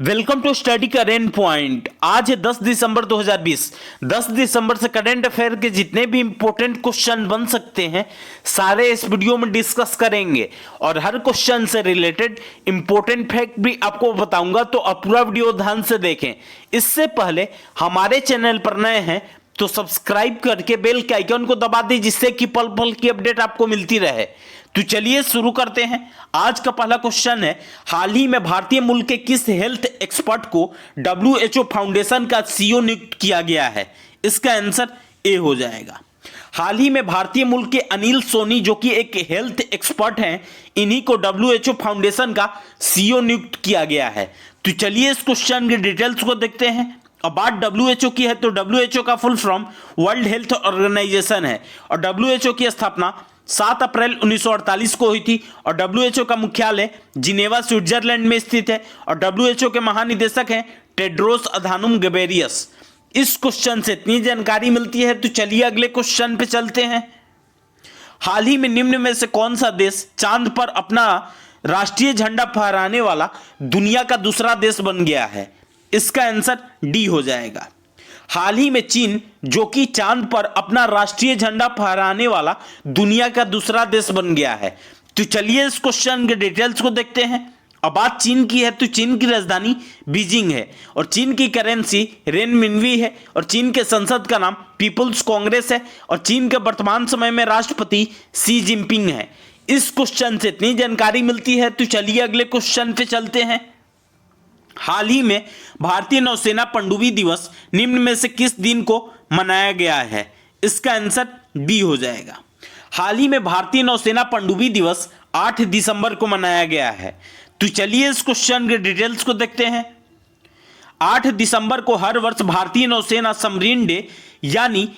Welcome to study current point. आज है 10 दिसंबर 2020। 10 दिसंबर से करंट अफेयर के जितने भी इंपॉर्टेंट क्वेश्चन बन सकते हैं सारे इस वीडियो में डिस्कस करेंगे और हर क्वेश्चन से रिलेटेड इंपॉर्टेंट फैक्ट भी आपको बताऊंगा, तो आप पूरा वीडियो ध्यान से देखें। इससे पहले हमारे चैनल पर नए हैं तो सब्सक्राइब करके बेल के आइकन को दबा दें, जिससे कि पल पल की अपडेट आपको मिलती रहे। तो चलिए शुरू करते हैं। आज का पहला क्वेश्चन है, हाल ही में भारतीय मूल के किस हेल्थ एक्सपर्ट को WHO फाउंडेशन का CEO नियुक्त किया गया है? इसका आंसर ए हो जाएगा। हाल ही में भारतीय मूल के अनिल सोनी, जो कि एक हेल्थ एक्सपर्ट हैं, इन्हीं को WHO फाउंडेशन का CEO नियुक्त किया गया है। तो चलिए इस क्वेश्चन के डिटेल्स को देखते हैं। अब बात WHO की है तो WHO का full form world health organization है और WHO की स्थापना 7 अप्रैल 1948 को हुई थी और WHO का मुख्यालय जिनेवा स्विट्जरलैंड में स्थित है और WHO के महानिदेशक हैं टेड्रोस अधानुम गेब्रेयेसस। इस क्वेश्चन से इतनी जानकारी मिलती है। तो चलिए अगले क्वेश्चन पे चलते हैं। हाल ही में निम्न में से कौन सा देश चांद पर अपना राष्ट्रीय झंडा फहराने वाला दुनिया का दूसरा देश बन गया है? इसका आंसर डी हो जाएगा। हाल ही में चीन, जो कि चांद पर अपना राष्ट्रीय झंडा फहराने वाला दुनिया का दूसरा देश बन गया है। तो चलिए इस क्वेश्चन के डिटेल्स को देखते हैं। अब बात चीन की है तो चीन की राजधानी बीजिंग है और चीन की करेंसी रेनमिनवी है और चीन के संसद का नाम पीपुल्स कांग्रेस है और चीन के वर्तमान समय में राष्ट्रपति शी जिनपिंग है। इस क्वेश्चन से इतनी जानकारी मिलती है। तो चलिए अगले क्वेश्चन पे चलते हैं। हाल ही में भारतीय नौसेना पनडुब्बी दिवस निम्न में से किस दिन को मनाया गया है? इसका आंसर बी हो जाएगा। हाल ही में भारतीय नौसेना पनडुब्बी दिवस 8 दिसंबर को मनाया गया है। तो चलिए इस क्वेश्चन के डिटेल्स को देखते हैं। 8 दिसंबर को हर वर्ष भारतीय नौसेना सबमरीन डे यानी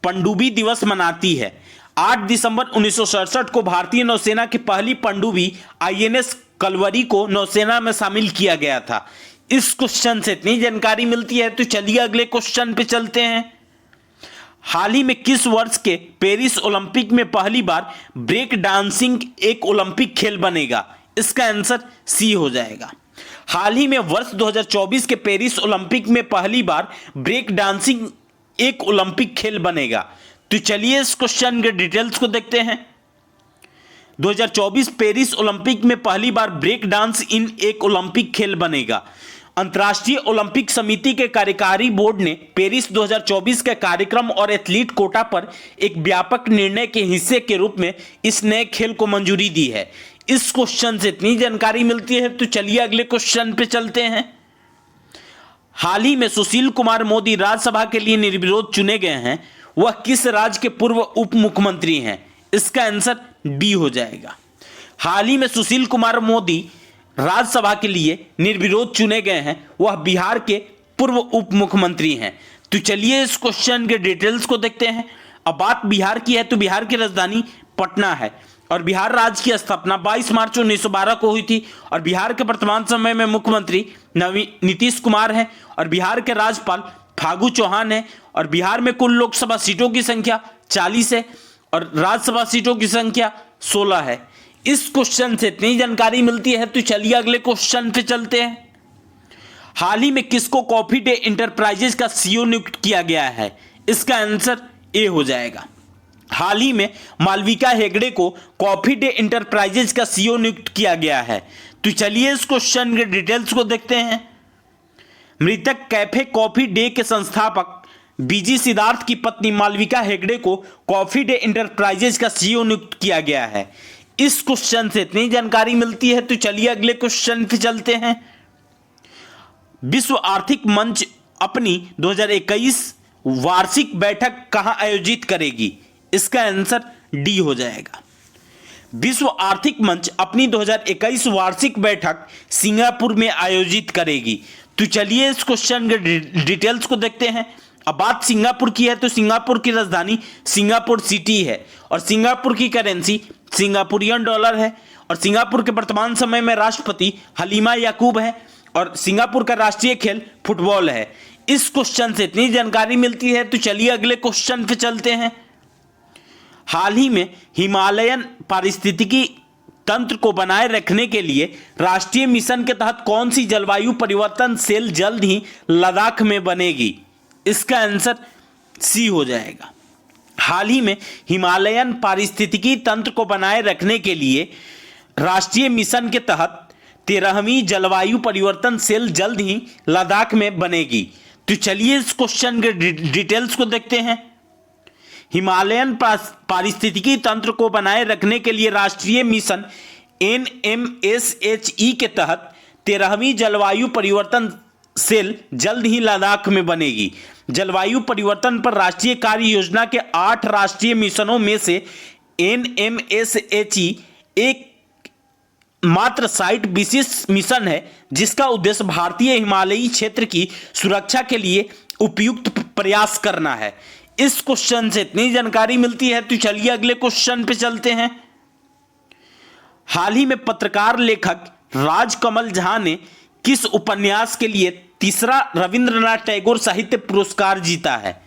पनडुब्बी दिवस मनाती है। 8 दिसंबर 1967 को भारतीय नौसेना की पहली पनडुब्बी INS कलवरी को नौसेना में शामिल किया गया था। इस क्वेश्चन से इतनी जानकारी मिलती है। तो चलिए अगले क्वेश्चन पे चलते हैं। हाल ही में किस वर्ष के पेरिस ओलंपिक में पहली बार ब्रेक डांसिंग एक ओलंपिक खेल बनेगा? इसका आंसर सी हो जाएगा। हाल ही में वर्ष 2024 के पेरिस ओलंपिक में पहली बार ब्रेक डांसिंग एक ओलंपिक खेल बनेगा। तो चलिए इस क्वेश्चन के डिटेल्स को देखते हैं। 2024 पेरिस ओलंपिक में पहली बार ब्रेक डांस इन एक ओलंपिक खेल बनेगा। अंतर्राष्ट्रीय ओलंपिक समिति के कार्यकारी बोर्ड ने पेरिस 2024 के कार्यक्रम और एथलीट कोटा पर एक व्यापक निर्णय के हिस्से के रूप में इस नए खेल को मंजूरी दी है। इस क्वेश्चन से इतनी जानकारी मिलती है। तो चलिए अगले क्वेश्चन पे चलते हैं। हाल ही में सुशील कुमार मोदी राज्यसभा के लिए निर्विरोध चुने गए हैं। वह किस राज्य के पूर्व उप मुख्यमंत्री हैं? इसका आंसर बी हो जाएगा। हाल ही में सुशील कुमार मोदी राज्यसभा के लिए निर्विरोध चुने गए हैं। वह बिहार के पूर्व उप मुख्यमंत्री हैं। तो चलिए इस क्वेश्चन के डिटेल्स को देखते हैं। अब बात बिहार की है तो बिहार की राजधानी पटना है और बिहार राज्य की स्थापना 22 मार्च 1912 को हुई थी और बिहार के वर्तमान समय में मुख्यमंत्री नीतीश कुमार हैं और बिहार के राज्यपाल फागू चौहान हैं और बिहार में कुल लोकसभा सीटों की संख्या 40 है और राज्यसभा सीटों की संख्या 16 है। इस क्वेश्चन से इतनी जानकारी मिलती है। तो चलिए अगले क्वेश्चन पे चलते हैं। हाल ही में किसको कॉफी डे इंटरप्राइजेज का CEO नियुक्त किया गया है? इसका आंसर ए हो जाएगा। हाल ही में मालविका हेगड़े को कॉफी डे इंटरप्राइजेज का CEO नियुक्त किया गया है। तो चलिए इस क्वेश्चन के डिटेल्स को देखते हैं। मृतक कैफे कॉफी डे के संस्थापक बीजी सिद्धार्थ की पत्नी मालविका हेगड़े को कॉफी डे इंटरप्राइजेज का CEO नियुक्त किया गया है। इस क्वेश्चन से इतनी जानकारी मिलती है। तो चलिए अगले क्वेश्चन पे चलते हैं। विश्व आर्थिक मंच अपनी 2021 वार्षिक बैठक कहां आयोजित करेगी? इसका आंसर डी हो जाएगा। विश्व आर्थिक मंच अपनी 2021 वार्षिक बैठक सिंगापुर में आयोजित करेगी। तो चलिए इस क्वेश्चन के डिटेल्स को देखते हैं। अब बात सिंगापुर की है तो सिंगापुर की राजधानी सिंगापुर सिटी है और सिंगापुर की करेंसी सिंगापुरियन डॉलर है और सिंगापुर के वर्तमान समय में राष्ट्रपति हलीमा याकूब है और सिंगापुर का राष्ट्रीय खेल फुटबॉल है। इस क्वेश्चन से इतनी जानकारी मिलती है। तो चलिए अगले क्वेश्चन पे चलते हैं। हाल ही में हिमालयन पारिस्थितिकी तंत्र को बनाए रखने के लिए राष्ट्रीय मिशन के तहत कौन सी जलवायु परिवर्तन सेल जल्द ही लद्दाख में बनेगी? इसका आंसर सी हो जाएगा। हाल ही में हिमालयन पारिस्थितिकी तंत्र को बनाए रखने के लिए राष्ट्रीय मिशन के तहत 13वीं जलवायु परिवर्तन सेल जल्द ही लद्दाख में बनेगी। तो चलिए इस क्वेश्चन के डिटेल्स को देखते हैं। हिमालयन पारिस्थितिकी तंत्र को बनाए रखने के लिए राष्ट्रीय मिशन NMSHE के तहत 13वीं जलवायु परिवर्तन सेल जल्द ही लद्दाख में बनेगी। जलवायु परिवर्तन पर राष्ट्रीय कार्य योजना के 8 राष्ट्रीय मिशनों में से NMSHE एक मात्र साइट विशेष मिशन है जिसका उद्देश्य भारतीय हिमालयी क्षेत्र की सुरक्षा के लिए उपयुक्त प्रयास करना है। इस क्वेश्चन से इतनी जानकारी मिलती है। तो चलिए अगले क्वेश्चन पे चलते हैं। हाल ही में पत्रकार लेखक राजकमल झा ने किस उपन्यास के लिए तीसरा रविंद्रनाथ टैगोर साहित्य पुरस्कार जीता है?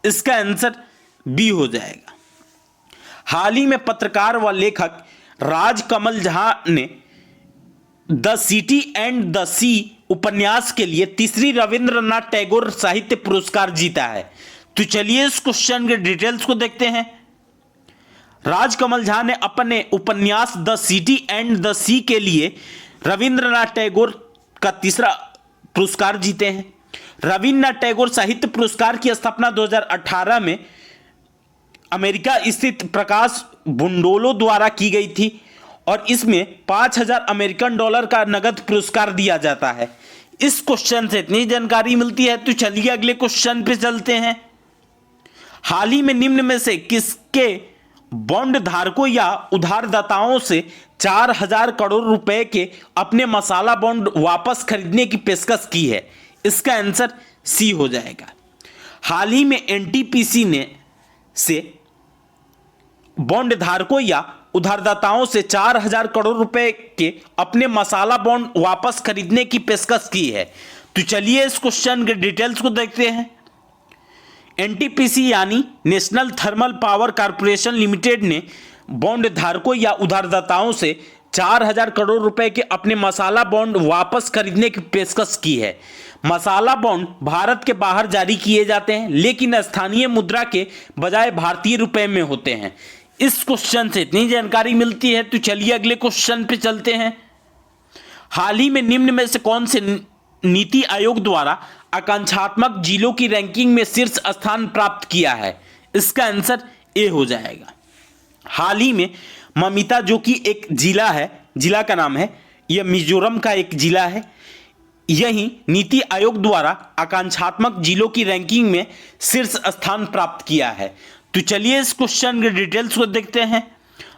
इसका आंसर बी हो जाएगा। हाल ही में पत्रकार व लेखक राजकमल झा ने द सिटी एंड द सी उपन्यास के लिए तीसरी रविंद्रनाथ टैगोर साहित्य पुरस्कार जीता है। तो चलिए इस क्वेश्चन के डिटेल्स को देखते हैं। राजकमल झा ने अपने उपन्यास द सिटी एंड द सी के लिए रविंद्रनाथ टैगोर का तीसरा पुरस्कार जीते हैं। रविंद्रनाथ टैगोर साहित्य पुरस्कार की स्थापना 2018 में अमेरिका स्थित प्रकाश बुंडोलो द्वारा की गई थी और इसमें 5000 अमेरिकन डॉलर का नगद पुरस्कार दिया जाता है। इस क्वेश्चन से इतनी जानकारी मिलती है। तो चलिए अगले क्वेश्चन पे चलते हैं। हाल ही में निम्न में से किसके बॉन्ड धारकों या उधारदाताओं से 4000 करोड़ रुपए के अपने मसाला बॉन्ड वापस खरीदने की पेशकश की है? इसका आंसर सी हो जाएगा। हाल ही में NTPC ने से बॉन्ड धारकों या उधारदाताओं से 4000 करोड़ रुपए के अपने मसाला बॉन्ड वापस खरीदने की पेशकश की है। तो चलिए इस क्वेश्चन के डिटेल्स को देखते हैं। NTPC यानी national thermal power corporation limited ने बॉन्ड धारकों या उधारदाताओं से 4000 करोड़ रुपए के अपने मसाला बॉन्ड वापस खरीदने की पेशकश की है। मसाला बॉन्ड भारत के बाहर जारी किए जाते हैं लेकिन स्थानीय मुद्रा के बजाय भारतीय रुपए में होते हैं। इस क्वेश्चन से इतनी जानकारी मिलती है। तो चलिए अगले क्वेश्चन पे चलते हैं। हाल ही में निम्न में से कौन से नीति आयोग द्वारा आकांक्षात्मक जिलों की रैंकिंग में शीर्ष स्थान प्राप्त किया है? इसका आंसर ए हो जाएगा। हाल ही में ममिता, जो कि एक जिला है, जिला का नाम है, यह मिजोरम का एक जिला है, यही नीति आयोग द्वारा आकांक्षात्मक जिलों की रैंकिंग में शीर्ष स्थान प्राप्त किया है। तो चलिए इस क्वेश्चन के डिटेल्स को देखते हैं।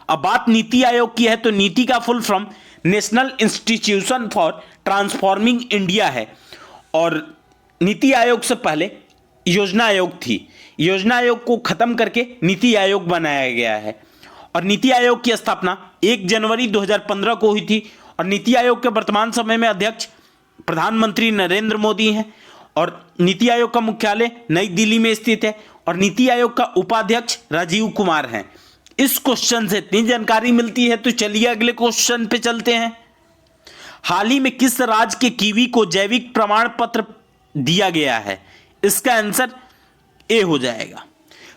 अब बात नीति आयोग की है तो नीति का full form national institution for transforming India है और नीति आयोग से पहले योजना आयोग थी। योजना आयोग को खत्म करके नीति आयोग बनाया गया है और नीति आयोग की स्थापना 1 जनवरी 2015 को हुई थी और नीति आयोग के वर्तमान समय में अध्यक्ष प्रधानमंत्री नरेंद्र मोदी हैं और नीति आयोग का मुख्यालय नई दिल्ली में स्थित है और नीति आयोग का उपाध्यक्ष राजीव कुमार हैं। इस क्वेश्चन से इतनी जानकारी मिलती है। तो चलिए अगले क्वेश्चन पे चलते हैं। हाल ही में किस राज्य के कीवी को जैविक प्रमाण पत्र दिया गया है? इसका आंसर ए हो जाएगा।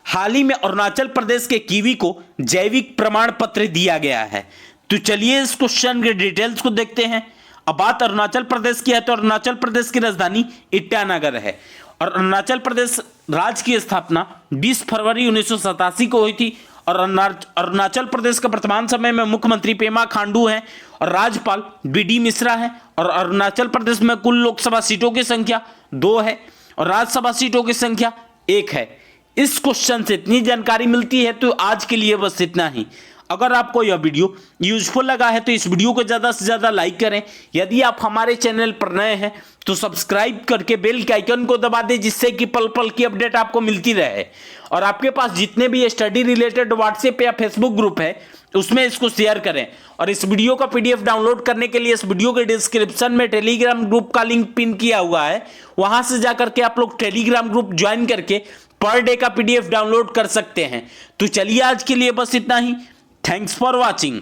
हाल ही में अरुणाचल प्रदेश के कीवी को जैविक प्रमाण पत्र दिया गया है। तो चलिए इस क्वेश्चन के डिटेल्स को देखते हैं। अब बात अरुणाचल प्रदेश की है तो अरुणाचल प्रदेश की राजधानी ईटानगर है और अरुणाचल प्रदेश राज्य की स्थापना 20 फरवरी 1987 को हुई थी और अरुणाचल प्रदेश का वर्तमान समय में मुख्यमंत्री पेमा खांडू हैं और राज्यपाल BD मिश्रा हैं और अरुणाचल प्रदेश में कुल लोकसभा सीटों की संख्या 2 है और राज्यसभा सीटों की संख्या 1 है। इस क्वेश्चन से इतनी जानकारी मिलती है। तो आज के लिए बस इतना ही। अगर आपको यह वीडियो यूजफुल लगा है तो इस वीडियो को ज़्यादा से ज़्यादा लाइक करें। यदि आप हमारे चैनल पर नए हैं तो सब्सक्राइब करके बेल के आइकन को दबा दें जिससे कि पल पल की अपडेट आपको मिलती रहे और आपके पास जितने भी स्टडी रिलेटेड व्हाट्सएप या फेसबुक ग्रुप है उसमें इसको शेयर करें। और इस वीडियो का PDF डाउनलोड करने के लिए इस वीडियो के डिस्क्रिप्शन में टेलीग्राम ग्रुप का लिंक पिन किया हुआ है, वहां से जाकर के आप लोग टेलीग्राम ग्रुप ज्वाइन करके पर डे का PDF डाउनलोड कर सकते हैं। तो चलिए आज के लिए बस इतना ही। Thanks for watching.